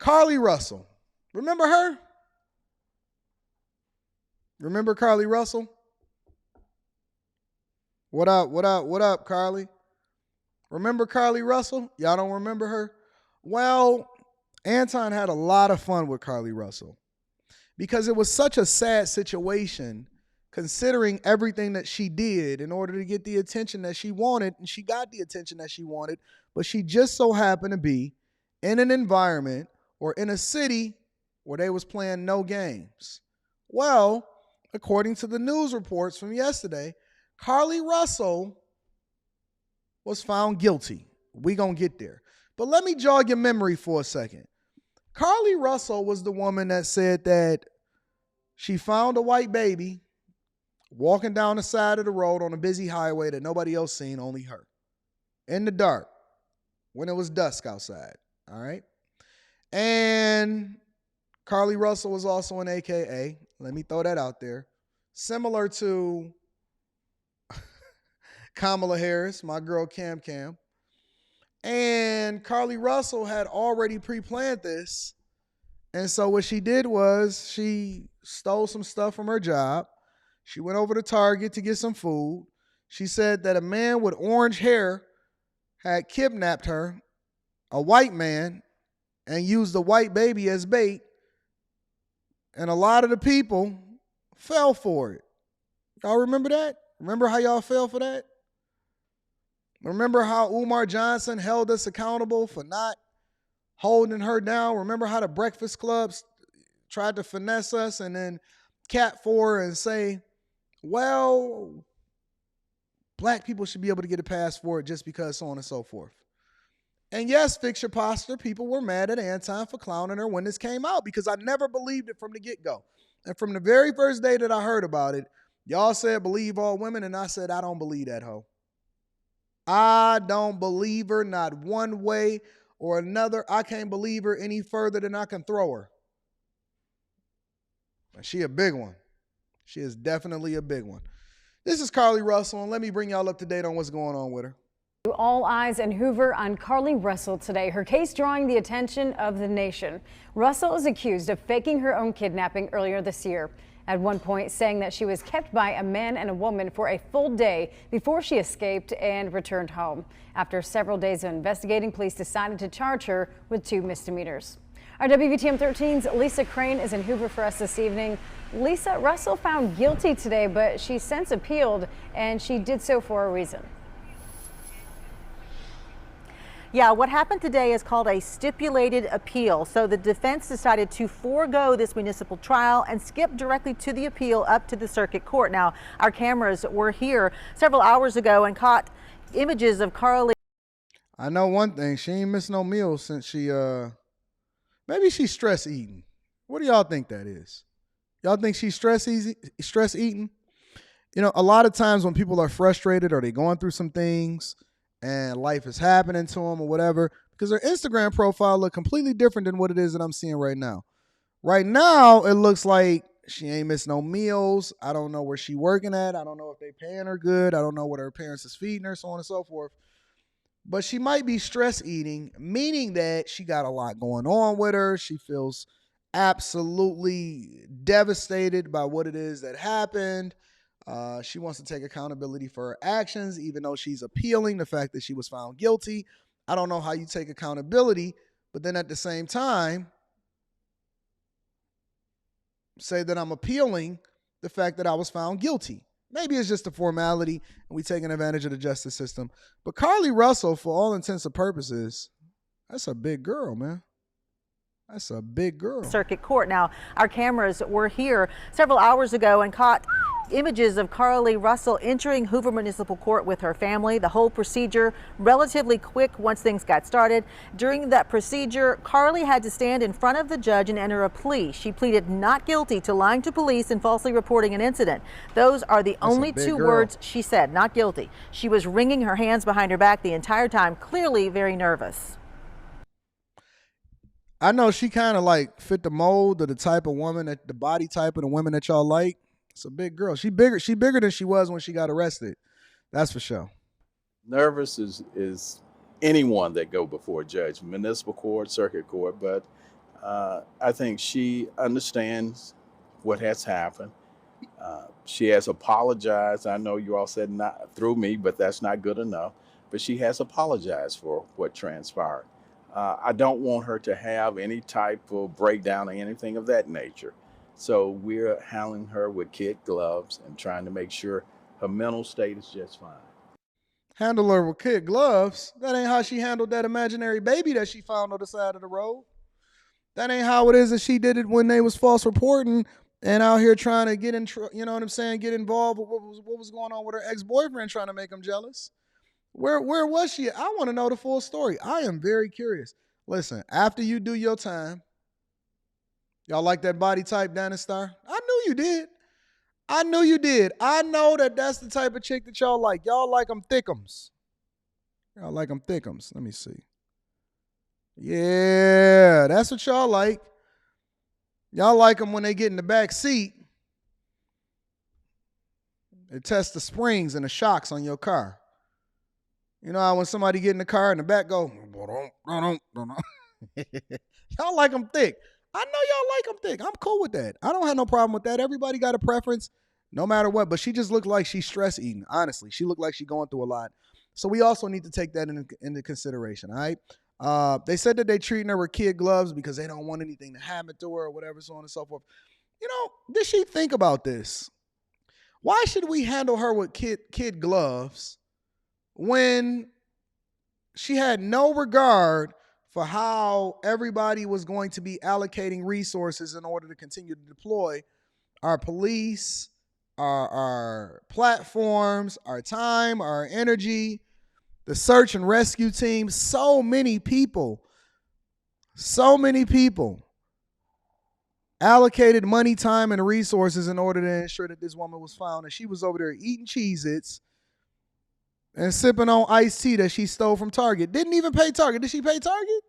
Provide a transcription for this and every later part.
Carlee Russell. Remember her? Remember Carlee Russell? What up, Carlee? Remember Carlee Russell? Y'all don't remember her? Well, Anton had a lot of fun with Carlee Russell because it was such a sad situation considering everything that she did in order to get the attention that she wanted, and she got the attention that she wanted, but she just so happened to be in an environment or in a city where they was playing no games. Well, according to the news reports from yesterday, Carlee Russell was found guilty. We gonna get there. But let me jog your memory for a second. Carlee Russell was the woman that said that she found a white baby walking down the side of the road on a busy highway that nobody else seen, only her. In the dark, when it was dusk outside, all right? And Carlee Russell was also an AKA. Let me throw that out there. Similar to Kamala Harris, my girl Cam. And Carlee Russell had already pre-planned this. And so what she did was she stole some stuff from her job. She went over to Target to get some food. She said that a man with orange hair had kidnapped her, a white man, and used the white baby as bait. And a lot of the people fell for it. Y'all remember that? Remember how y'all fell for that? Remember how Umar Johnson held us accountable for not holding her down? Remember how the Breakfast Clubs tried to finesse us and then cat for her and say, well, black people should be able to get a pass for it just because so on and so forth. And yes, Fix Your Posture, people were mad at Anton for clowning her when this came out because I never believed it from the get-go. And from the very first day that I heard about it, y'all said believe all women, and I said I don't believe that hoe. I don't believe her not one way or another. I can't believe her any further than I can throw her. And she a big one. She is definitely a big one. This is Carlee Russell, and let me bring y'all up to date on what's going on with her. All eyes in Hoover on Carlee Russell today, her case drawing the attention of the nation. Russell is accused of faking her own kidnapping earlier this year. At one point saying that she was kept by a man and a woman for a full day before she escaped and returned home. After several days of investigating, police decided to charge her with 2 misdemeanors. Our WVTM 13's Lisa Crane is in Hoover for us this evening. Lisa, Russell found guilty today, but she since appealed, and she did so for a reason. Yeah, what happened today is called a stipulated appeal. So the defense decided to forego this municipal trial and skip directly to the appeal up to the circuit court. Now, our cameras were here several hours ago and caught images of Carlee. I know one thing, she ain't missed no meals since she, maybe she's stress eating. What do y'all think that is? Y'all think she's stress eating? You know, a lot of times when people are frustrated or they going through some things, and life is happening to them or whatever, because their Instagram profile look completely different than what it is that I'm seeing right now. Right now, it looks like she ain't missed no meals. I don't know where she working at. I don't know if they paying her good. I don't know what her parents is feeding her, so on and so forth. But she might be stress eating, meaning that she got a lot going on with her. She feels absolutely devastated by what it is that happened. She wants to take accountability for her actions, even though she's appealing the fact that she was found guilty. I don't know how you take accountability, but then at the same time, say that I'm appealing the fact that I was found guilty. Maybe it's just a formality and we taking advantage of the justice system. But Carlee Russell, for all intents and purposes, that's a big girl, man. That's a big girl. Circuit court. Now, our cameras were here several hours ago and caught images of Carlee Russell entering Hoover Municipal Court with her family. The whole procedure relatively quick once things got started. During that procedure, Carlee had to stand in front of the judge and enter a plea. She pleaded not guilty to lying to police and falsely reporting an incident. Those are the only 2 words she said, not guilty. She was wringing her hands behind her back the entire time, clearly very nervous. I know she kind of like fit the mold of the type of woman, that the body type of the women that y'all like. It's a big girl. She bigger than she was when she got arrested. That's for sure. Nervous is anyone that go before a judge, municipal court, circuit court, but I think she understands what has happened. She has apologized. I know you all said not through me, but that's not good enough. But she has apologized for what transpired. I don't want her to have any type of breakdown or anything of that nature. So we're handling her with kid gloves and trying to make sure her mental state is just fine. Handle her with kid gloves. That ain't how she handled that imaginary baby that she found on the side of the road. That ain't how it is that she did it when they was false reporting and out here trying to get in, you know what I'm saying, get involved with what was going on with her ex-boyfriend, trying to make him jealous. Where was she? I want to know the full story. I am very curious. Listen, after you do your time, y'all like that body type, Danny Star? I knew you did. I knew you did. I know that that's the type of chick that y'all like. Y'all like them thickums. Y'all like them thickums. Let me see. Yeah, that's what y'all like. Y'all like them when they get in the back seat. It tests the springs and the shocks on your car. You know how when somebody get in the car and the back go, y'all like them thick. I know y'all like them thick. I'm cool with that. I don't have no problem with that. Everybody got a preference, no matter what. But she just looked like she's stress eating, honestly. She looked like she's going through a lot. So we also need to take that into consideration, all right? They said that they treating her with kid gloves because they don't want anything to happen to her or whatever, so on and so forth. You know, did she think about this? Why should we handle her with kid gloves when she had no regard for how everybody was going to be allocating resources in order to continue to deploy our police, our platforms, our time, our energy, the search and rescue team? So many people allocated money, time, and resources in order to ensure that this woman was found. And she was over there eating Cheez-Its and sipping on iced tea that she stole from Target. Didn't even pay Target. Did she pay Target?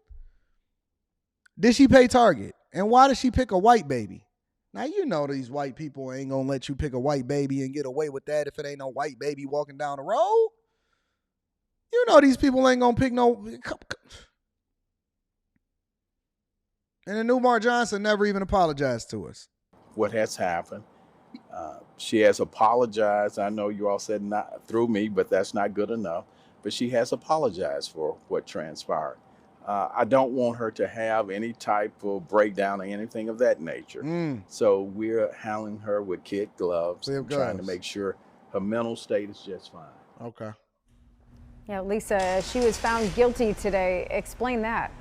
Did she pay Target? And why did she pick a white baby? Now, you know these white people ain't going to let you pick a white baby and get away with that if it ain't no white baby walking down the road. You know these people ain't going to pick no... And then Umar Johnson never even apologized to us. What has happened. She has apologized. I know you all said not through me, but that's not good enough. But she has apologized for what transpired. I don't want her to have any type of breakdown or anything of that nature. So we're handling her with kid gloves and trying to make sure her mental state is just fine. Okay. Yeah, Lisa, she was found guilty today. Explain that.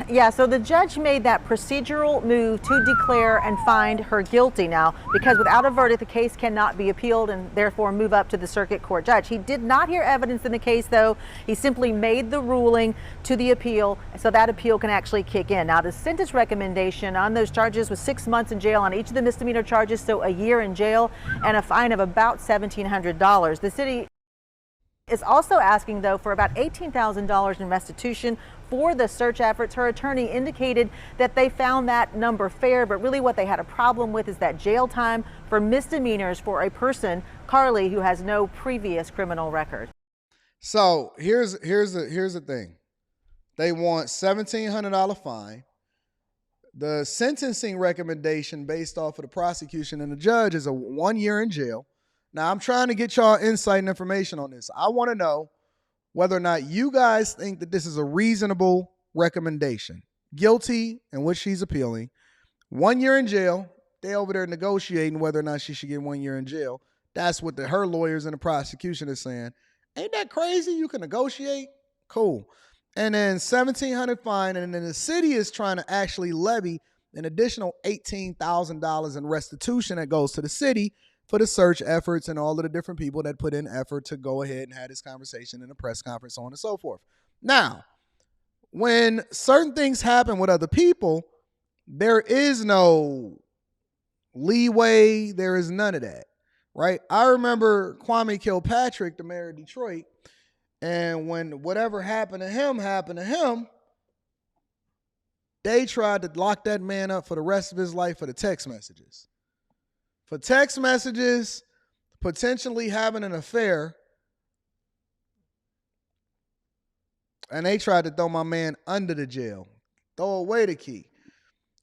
Yeah, so the judge made that procedural move to declare and find her guilty now, because without a verdict, the case cannot be appealed and therefore move up to the circuit court judge. He did not hear evidence in the case, though. He simply made the ruling to the appeal, so that appeal can actually kick in. Now, the sentence recommendation on those charges was 6 months in jail on each of the misdemeanor charges, so a year in jail and a fine of about $1,700. The city is also asking, though, for about $18,000 in restitution for the search efforts. Her attorney indicated that they found that number fair, but really what they had a problem with is that jail time for misdemeanors for a person, Carlee, who has no previous criminal record. So here's the thing. They want $1,700 fine. The sentencing recommendation based off of the prosecution and the judge is a 1 year in jail. Now, I'm trying to get y'all insight and information on this. I want to know whether or not you guys think that this is a reasonable recommendation. Guilty, in which she's appealing. 1 year in jail. They over there negotiating whether or not she should get 1 year in jail. That's what her lawyers and the prosecution is saying. Ain't that crazy? You can negotiate? Cool. And then $1,700 fine, and then the city is trying to actually levy an additional $18,000 in restitution that goes to the city for the search efforts and all of the different people that put in effort to go ahead and have this conversation in a press conference, so on and so forth. Now, when certain things happen with other people, there is no leeway. There is none of that, right? I remember Kwame Kilpatrick, the mayor of Detroit, and when whatever happened to him, they tried to lock that man up for the rest of his life for the text messages. For text messages, potentially having an affair And they tried to throw my man under the jail, throw away the key.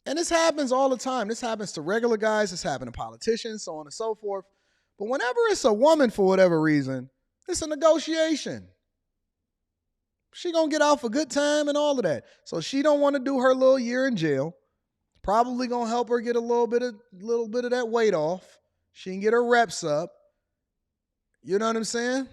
And this happens all the time. This happens to regular guys. This happens to politicians, so on and so forth. But whenever it's a woman, for whatever reason, it's a negotiation. She gonna get out for good time and all of that. So she don't want to do her little year in jail. Probably gonna help her get a little bit of that weight off. She can get her reps up. You know what I'm saying?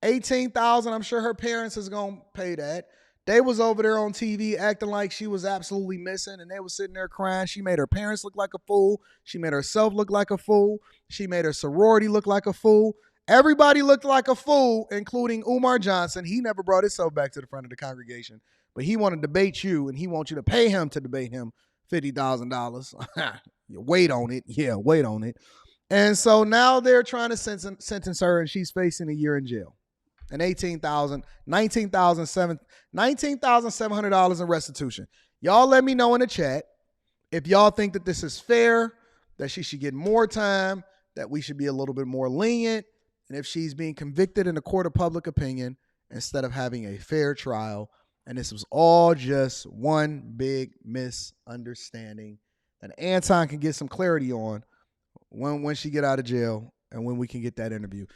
$18,000. I'm sure her parents is gonna pay that. They was over there on TV acting like she was absolutely missing, and they was sitting there crying. She made her parents look like a fool. She made herself look like a fool. She made her sorority look like a fool. Everybody looked like a fool, including Umar Johnson. He never brought himself back to the front of the congregation, but he wanted to debate you, and he wants you to pay him to debate him $50,000. Wait on it. Yeah, wait on it. And so now they're trying to sentence her, and she's facing a year in jail. And $19,700 in restitution. Y'all let me know in the chat if y'all think that this is fair, that she should get more time, that we should be a little bit more lenient, and if she's being convicted in a court of public opinion instead of having a fair trial. And this was all just one big misunderstanding that Anton can get some clarity on when she get out of jail and when we can get that interview.